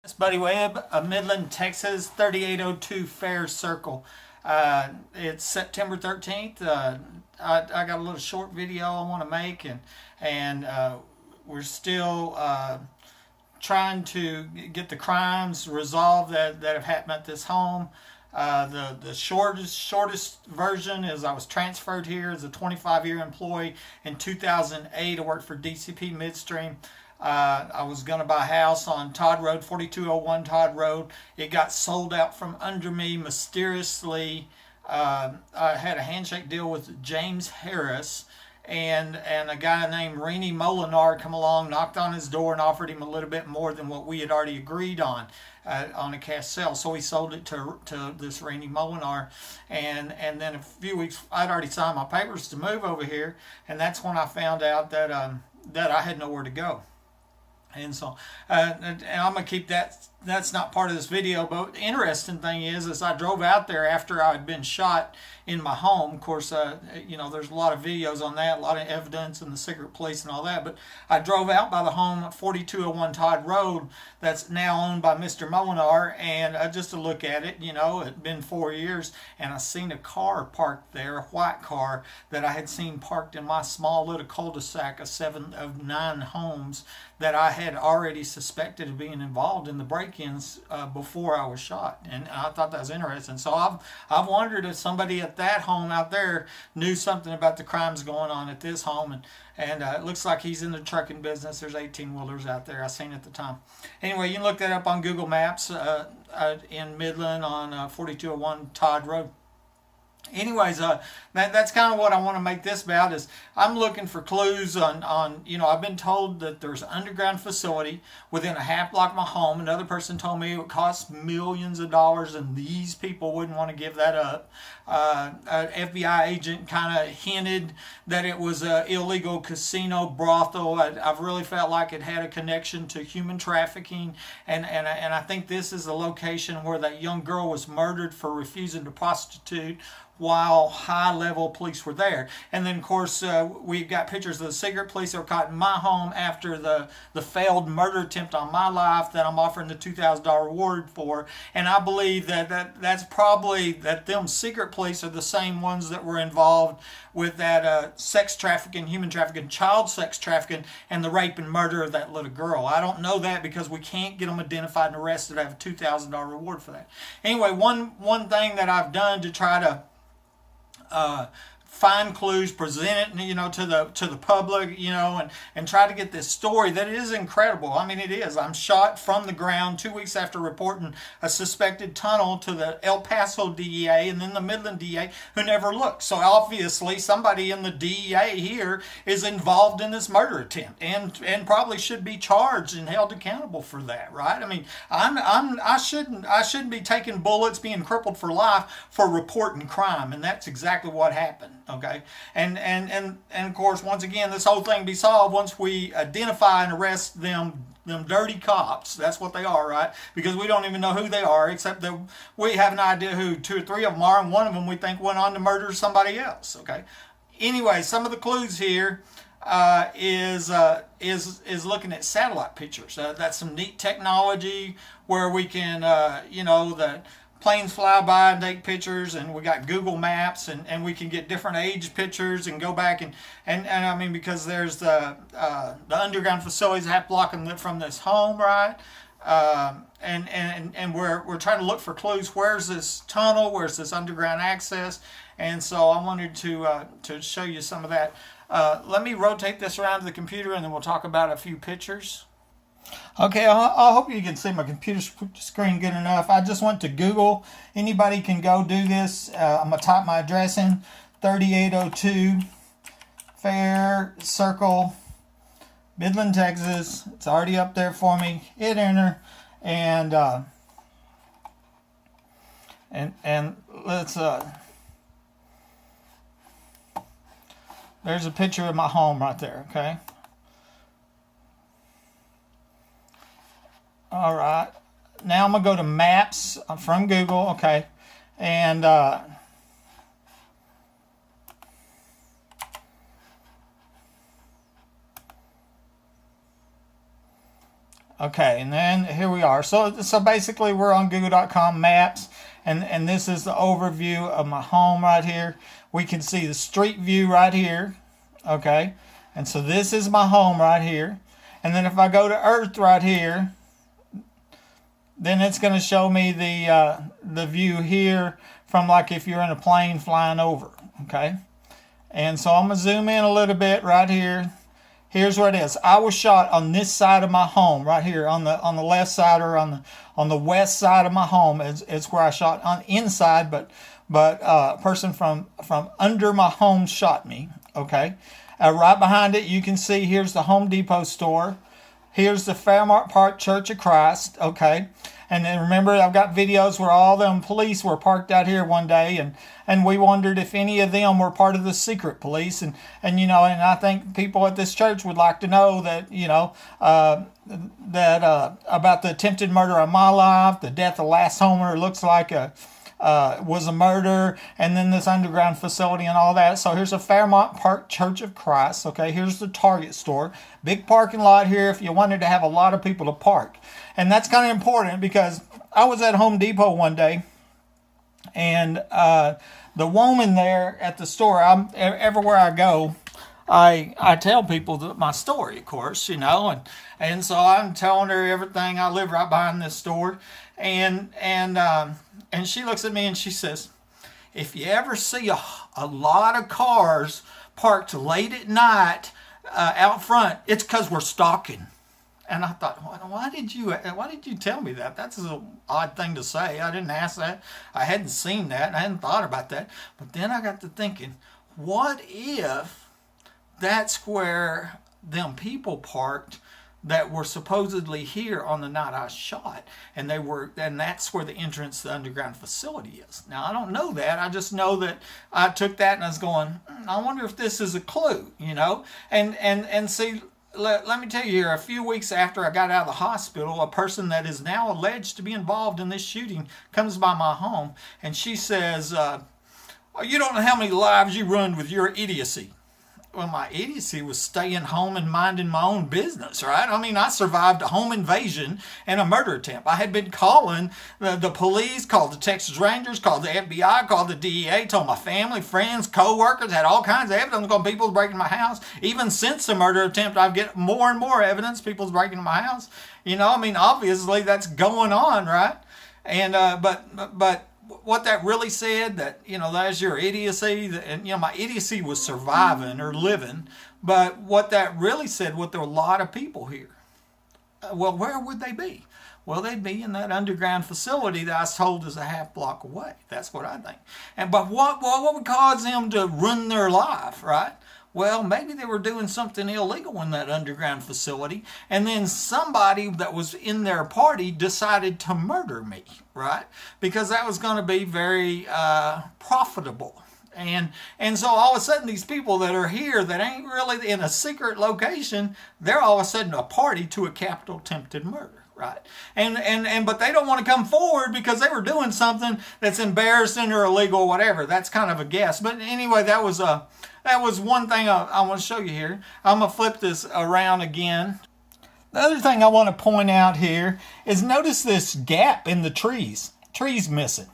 It's Buddy Webb of Midland, Texas, 3802 Faircircle. It's September 13th. I got a little short video I want to make, and we're still trying to get the crimes resolved that have happened at this home. The shortest version is I was transferred here as a 25-year employee in 2008. I worked for DCP Midstream. I was going to buy a house on Todd Road, 4201 Todd Road. It got sold out from under me mysteriously. I had a handshake deal with James Harris, and a guy named Rennie Molinar come along, knocked on his door, and offered him a little bit more than what we had already agreed on a cash sale. So he sold it to this Rennie Molinar, and then a few weeks, I'd already signed my papers to move over here, and that's when I found out that I had nowhere to go. And so, and I'm going to keep that, that's not part of this video, but the interesting thing is I drove out there after I had been shot in my home. Of course, there's a lot of videos on that, a lot of evidence and the secret police and all that, but I drove out by the home at 4201 Todd Road that's now owned by Mr. Molinar, and just to look at it, it'd been 4 years, and I seen a car parked there, a white car that I had seen parked in my small little cul-de-sac of 9 homes that I had already suspected of being involved in the break-ins before I was shot, and I thought that was interesting. So I've wondered if somebody at that home out there knew something about the crimes going on at this home, and it looks like he's in the trucking business. There's 18-wheelers out there. I seen at the time. Anyway, you can look that up on Google Maps in Midland on 4201 Todd Road. Anyways, that's kind of what I want to make this about. Is I'm looking for clues on I've been told that there's an underground facility within a half block of my home. Another person told me it would cost millions of dollars, and these people wouldn't want to give that up. An FBI agent kind of hinted that it was an illegal casino brothel. I've really felt like it had a connection to human trafficking, and I think this is the location where that young girl was murdered for refusing to prostitute while high-level police were there. And then, of course, we've got pictures of the secret police that were caught in my home after the failed murder attempt on my life that I'm offering the $2,000 reward for. And I believe that's probably that them secret police are the same ones that were involved with that sex trafficking, human trafficking, child sex trafficking, and the rape and murder of that little girl. I don't know that because we can't get them identified and arrested. I have a $2,000 reward for that. Anyway, one thing that I've done to try to find clues, present it, to the public, and try to get this story that is incredible. I mean, it is. I'm shot from the ground 2 weeks after reporting a suspected tunnel to the El Paso DEA and then the Midland DEA, who never looked. So obviously somebody in the DEA here is involved in this murder attempt and probably should be charged and held accountable for that, right? I mean, I shouldn't be taking bullets, being crippled for life for reporting crime, and that's exactly what happened. Okay, and of course, once again, this whole thing be solved once we identify and arrest them dirty cops. That's what they are, right? Because we don't even know who they are, except that we have an idea who 2 or 3 of them are, and one of them we think went on to murder somebody else. Okay. Anyway, some of the clues here is looking at satellite pictures. That's some neat technology where we can, that planes fly by and take pictures, and we got Google Maps, and we can get different age pictures and go back and I mean, because there's the underground facilities half blocking from this home, right? And we're trying to look for clues. Where's this tunnel? Where's this underground access? And so I wanted to show you some of that. Let me rotate this around to the computer, and then we'll talk about a few pictures. Okay, I hope you can see my computer screen good enough. I just went to Google. Anybody can go do this. I'm going to type my address in, 3802 Faircircle, Midland, Texas. It's already up there for me. Hit enter, and let's there's a picture of my home right there, okay? All right, now I'm going to go to Maps from Google, okay, and Okay, and then here we are. So basically we're on google.com maps, and this is the overview of my home right here. We can see the street view right here. Okay, and so this is my home right here. And then if I go to Earth right here, then it's going to show me the view here from, like, if you're in a plane flying over. Okay, and so I'm going to zoom in a little bit right here. Here's where it is. I was shot on this side of my home, right here, on the left side, or on the west side of my home. It's where I shot on inside, but a person from under my home shot me. Okay, right behind it, you can see here's the Home Depot store. Here's the Fairmont Park Church of Christ. Okay. And then remember, I've got videos where all them police were parked out here one day, and we wondered if any of them were part of the secret police. And I think people at this church would like to know that, about the attempted murder of my life, the death of last homer looks like was a murder, and then this underground facility and all that. So here's a Fairmont Park Church of Christ. Okay, here's the Target store. Big parking lot here if you wanted to have a lot of people to park. And that's kind of important because I was at Home Depot one day, and the woman there at the store, everywhere I go, I tell people my story, of course, and so I'm telling her everything. I live right behind this store, and she looks at me and she says, if you ever see a lot of cars parked late at night out front, it's because we're stalking. And I thought, why did you tell me that? That's an odd thing to say. I didn't ask that. I hadn't seen that. And I hadn't thought about that. But then I got to thinking, what if that's where them people parked that were supposedly here on the night I shot, and that's where the entrance to the underground facility is. Now, I don't know that. I just know that I took that and I was going, I wonder if this is a clue, and see, let me tell you here, a few weeks after I got out of the hospital, a person that is now alleged to be involved in this shooting comes by my home, and she says, you don't know how many lives you ruined with your idiocy. Well, my idiocy was staying home and minding my own business, right? I mean, I survived a home invasion and a murder attempt. I had been calling the police, called the Texas Rangers, called the FBI, called the DEA, told my family, friends, co-workers, had all kinds of evidence on people breaking my house. Even since the murder attempt, I get more and more evidence people's breaking my house. Obviously that's going on, right? And but what that really said, that that's your idiocy, and my idiocy was surviving or living, but what that really said, there were a lot of people here. Well, where would they be? Well, they'd be in that underground facility that I was told is a half block away. That's what I think. But what would cause them to ruin their life, right? Well, maybe they were doing something illegal in that underground facility, and then somebody that was in their party decided to murder me, right? Because that was going to be very profitable. And so all of a sudden, these people that are here that ain't really in a secret location, they're all of a sudden a party to a capital attempted murder. Right. But they don't want to come forward because they were doing something that's embarrassing or illegal or whatever. That's kind of a guess. But anyway, that was one thing I want to show you here. I'm going to flip this around again. The other thing I want to point out here is notice this gap in the trees. Trees missing.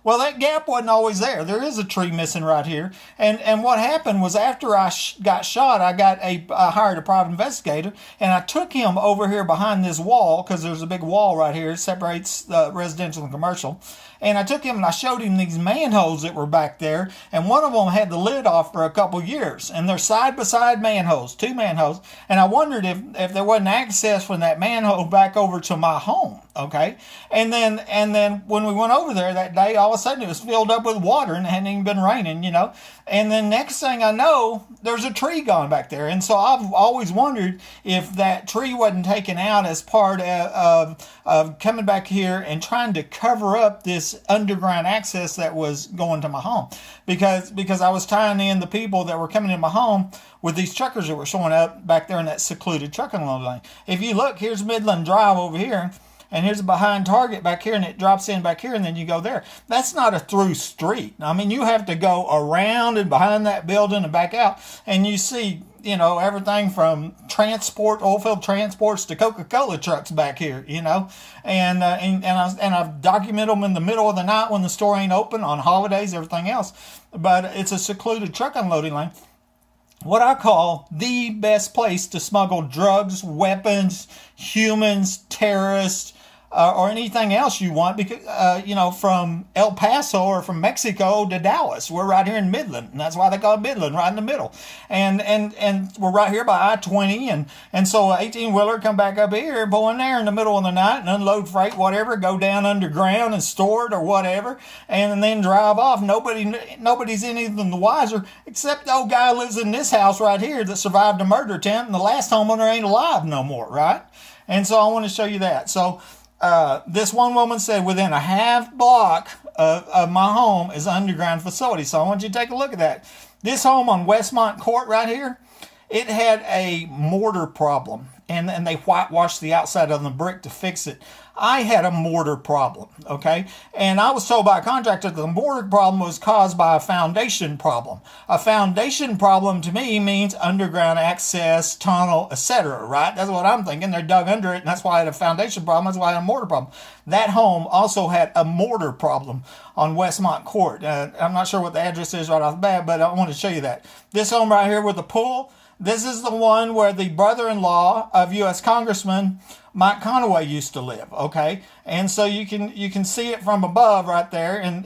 Well, that gap wasn't always there. There is a tree missing right here. And what happened was after I got shot, I hired a private investigator, and I took him over here behind this wall, because there's a big wall right here that separates the residential and commercial. And I took him and I showed him these manholes that were back there, and one of them had the lid off for a couple years. And they're side-by-side manholes, two manholes. And I wondered if there wasn't access from that manhole back over to my home, okay? And then when we went over there that day, all of a sudden it was filled up with water, and it hadn't even been raining, And then next thing I know, there's a tree gone back there. And so I've always wondered if that tree wasn't taken out as part of coming back here and trying to cover up this underground access that was going to my home. Because I was tying in the people that were coming in my home with these truckers that were showing up back there in that secluded trucking lane. If you look, here's Midland Drive over here. and here's a behind Target back here, and it drops in back here, and then you go there. That's not a through street. I mean, you have to go around and behind that building and back out, and you see, you know, everything from oilfield transports to Coca-Cola trucks back here, you know, and I've documented them in the middle of the night when the store ain't open, on holidays, everything else. But it's a secluded truck unloading lane. What I call the best place to smuggle drugs, weapons, humans, terrorists, or anything else you want, because you know, from El Paso or from Mexico to Dallas. We're right here in Midland, and that's why they call it Midland, right in the middle. And we're right here by I-20, and so an 18-wheeler come back up here, go in there in the middle of the night and unload freight, whatever, go down underground and store it or whatever, and then drive off. Nobody's anything the wiser, except the old guy who lives in this house right here that survived a murder attempt, and the last homeowner ain't alive no more, right? And so I want to show you that. So this one woman said within a half block of my home is an underground facility. So I want you to take a look at that. This home on Westmont Court right here, it had a mortar problem, and they whitewashed the outside of the brick to fix it. I had a mortar problem, okay? And I was told by a contractor that the mortar problem was caused by a foundation problem. A foundation problem to me means underground access, tunnel, etc., right? That's what I'm thinking. They're dug under it, and that's why I had a foundation problem. That's why I had a mortar problem. That home also had a mortar problem on Westmont Court. I'm not sure what the address is right off the bat, but I want to show you that. This home right here with the pool, this is the one where the brother-in-law of U.S. Congressman Mike Conaway used to live, okay? And so you can see it from above right there, and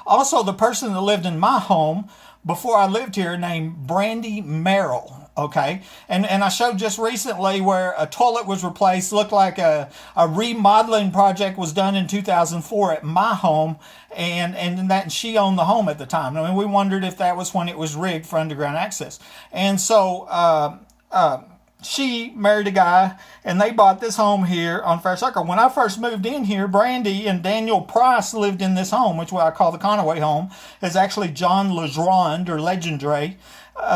also the person that lived in my home before I lived here named Brandy Merrill, okay? And I showed just recently where a toilet was replaced, looked like a remodeling project was done in 2004 at my home, and she owned the home at the time. I mean, we wondered if that was when it was rigged for underground access. And so she married a guy, and they bought this home here on Faircircle. When I first moved in here, Brandy and Daniel Price lived in this home, which I call the Conaway home. It's actually John Legrand or Legendray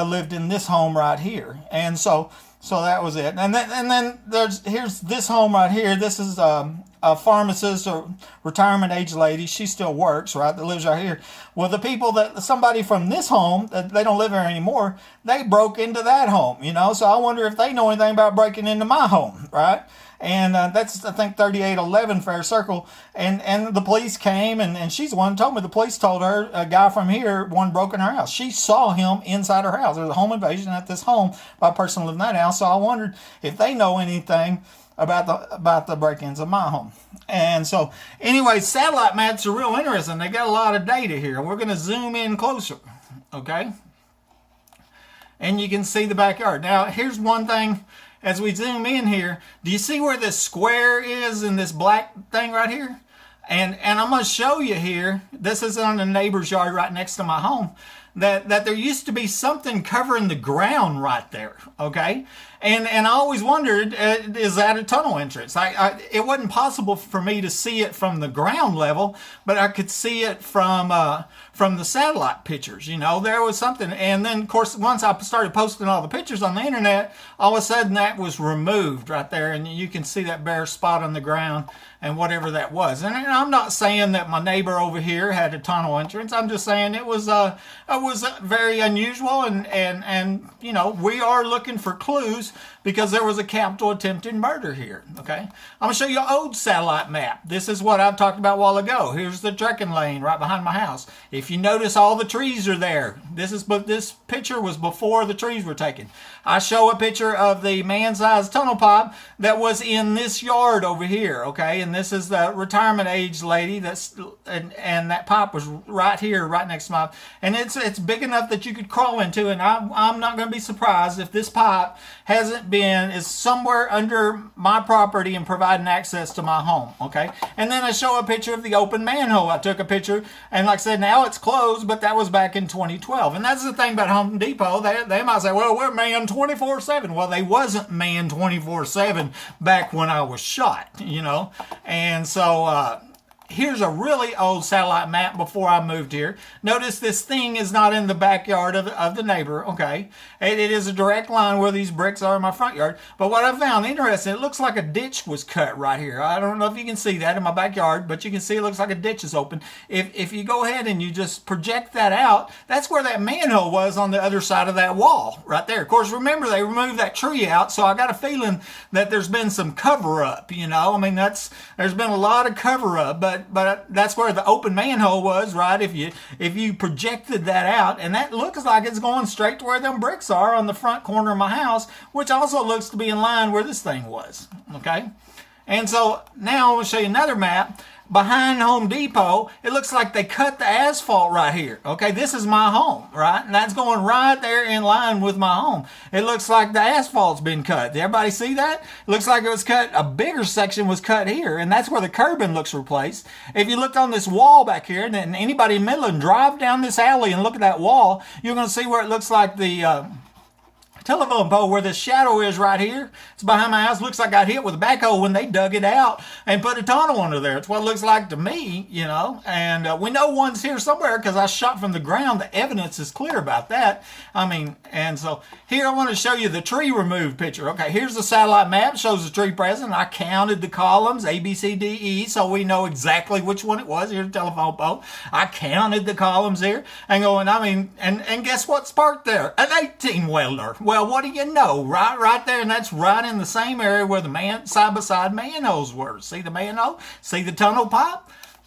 lived in this home right here, and so that was it. And then here's this home right here. This is a pharmacist or retirement age lady. She still works, right? That lives right here. Well, somebody from this home, they don't live here anymore, they broke into that home, you know? So I wonder if they know anything about breaking into my home, right? And that's, I think, 3811 Faircircle. And the police came, and she's the one who told me. The police told her a guy from here broke in her house. She saw him inside her house. There was a home invasion at this home by a person living in that house. So I wondered if they know anything about the break-ins of my home. And so, anyway, satellite maps are real interesting. They got a lot of data here. We're going to zoom in closer, okay? And you can see the backyard. Now, here's one thing. As we zoom in here, do you see where this square is in this black thing right here? And I'm going to show you here, this is on the neighbor's yard right next to my home, that there used to be something covering the ground right there, okay? And I always wondered, is that a tunnel entrance? It wasn't possible for me to see it from the ground level, but I could see it from the satellite pictures. You know, there was something. And then, of course, once I started posting all the pictures on the internet, all of a sudden that was removed right there, and you can see that bare spot on the ground and whatever that was. And I'm not saying that my neighbor over here had a tunnel entrance. I'm just saying it was very unusual, and you know, we are looking for clues because there was a capital attempted murder here, okay? I'm going to show you an old satellite map. This is what I talked about a while ago. Here's the trekking lane right behind my house. If you notice, all the trees are there. This picture was before the trees were taken. I show a picture of the man-sized tunnel pipe that was in this yard over here, okay? And this is the retirement age lady and that pipe was right here, right next to my, and it's big enough that you could crawl into, and I'm not going to be surprised if this pipe is somewhere under my property and providing access to my home, okay? And then I show a picture of the open manhole. I took a picture, and like I said, now it's closed, but that was back in 2012. And that's the thing about Home Depot. They might say, well, we're manned 24/7. Well, they wasn't manned 24/7 back when I was shot, you know? And so, here's a really old satellite map before I moved here. Notice this thing is not in the backyard of the neighbor, okay? It is a direct line where these bricks are in my front yard. But what I found interesting, it looks like a ditch was cut right here. I don't know if you can see that in my backyard, but you can see it looks like a ditch is open. If you go ahead and you just project that out, that's where that manhole was on the other side of that wall right there. Of course, remember, they removed that tree out, so I got a feeling that there's been some cover-up, you know? I mean, there's been a lot of cover-up, but that's where the open manhole was, right? If you projected that out, and that looks like it's going straight to where them bricks are on the front corner of my house, which also looks to be in line where this thing was, okay? And so now I'm going to show you another map. Behind Home Depot, it looks like they cut the asphalt right here. Okay, this is my home, right? And that's going right there in line with my home. It looks like the asphalt's been cut. Did everybody see that? It looks like it was cut, a bigger section was cut here, and that's where the curbing looks replaced. If you look on this wall back here, and anybody in Midland, drive down this alley and look at that wall, you're going to see where it looks like the telephone pole where the shadow is right here. It's behind my house. Looks like I got hit with a backhoe when they dug it out and put a tunnel under there. It's what it looks like to me, you know. And we know one's here somewhere because I shot from the ground. The evidence is clear about that. I mean, and so here I want to show you the tree removed picture. Okay, here's the satellite map. Shows the tree present. I counted the columns, A, B, C, D, E, so we know exactly which one it was. Here's the telephone pole. I counted the columns here and going, I mean, and guess what's parked there? An 18-wheeler. Well, what do you know? Right there, and that's right in the same area where the side-by-side manholes were. See the manhole? See the tunnel pipe?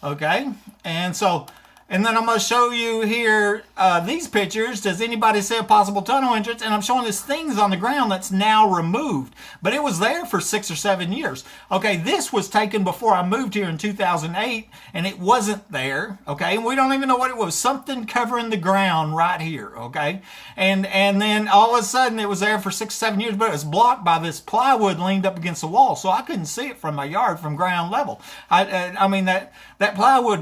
Okay, and so, and then I'm going to show you here these pictures. Does anybody see a possible tunnel entrance? And I'm showing this things on the ground that's now removed. But it was there for 6 or 7 years. Okay, this was taken before I moved here in 2008, and it wasn't there. Okay, and we don't even know what it was. Something covering the ground right here. Okay, and then all of a sudden it was there for 6 or 7 years, but it was blocked by this plywood leaned up against the wall, so I couldn't see it from my yard from ground level. I mean that plywood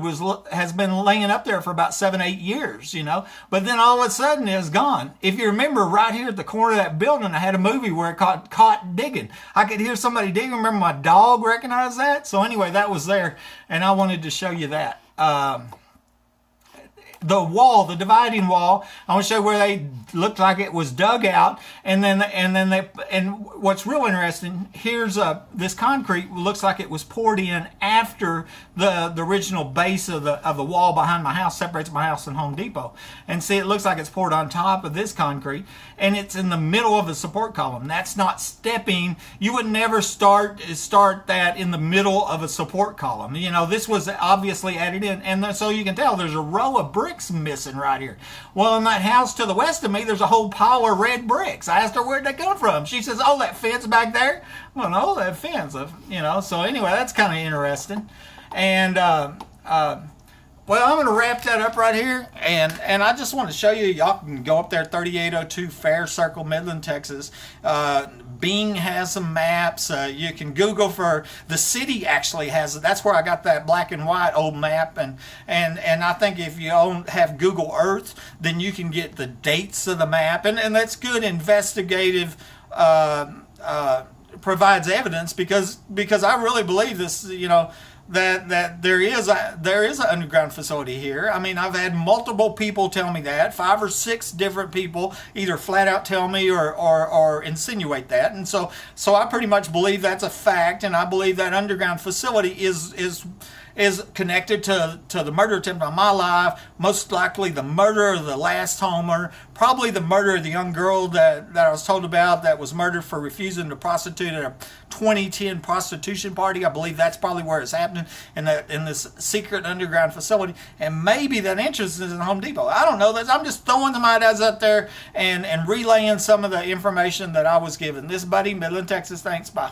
has been laying up there for about 7, 8 years, you know, but then all of a sudden it's gone. If you remember, right here at the corner of that building, I had a movie where it caught digging. I could hear somebody digging. Remember, my dog recognized that. So anyway, that was there, and I wanted to show you that. The wall, the dividing wall, I want to show you where they looked like it was dug out, and what's real interesting, here's this concrete looks like it was poured in after the original base of the wall behind my house separates my house and Home Depot. And see, it looks like it's poured on top of this concrete, and it's in the middle of a support column. That's not stepping. You would never start that in the middle of a support column. You know, this was obviously added in, and so you can tell there's a row of bricks missing right here. Well, in that house to the west of me, there's a whole pile of red bricks. I asked her where'd they come from. She says, "Oh, that fence back there." Well, no, that fence, you know. So anyway, that's kind of interesting. And well, I'm going to wrap that up right here, and I just want to show you, y'all can go up there, 3802 Faircircle, Midland, Texas. Bing has some maps. You can Google for the city. Actually has it. That's where I got that black and white old map, and I think if you have Google Earth, then you can get the dates of the map, and that's good investigative. Provides evidence because I really believe this. You know, that there is an underground facility here. I mean, I've had multiple people tell me that, 5 or 6 different people either flat out tell me or insinuate that, and so I pretty much believe that's a fact, and I believe that underground facility is connected to the murder attempt on my life, most likely the murder of the last homeowner, probably the murder of the young girl that I was told about that was murdered for refusing to prostitute at a 2010 prostitution party. I believe that's probably where it's happening, in this secret underground facility, and maybe that entrance is in Home Depot. I don't know. I'm just throwing some ideas out there and relaying some of the information that I was given. This is Buddy, Midland, Texas. Thanks. Bye.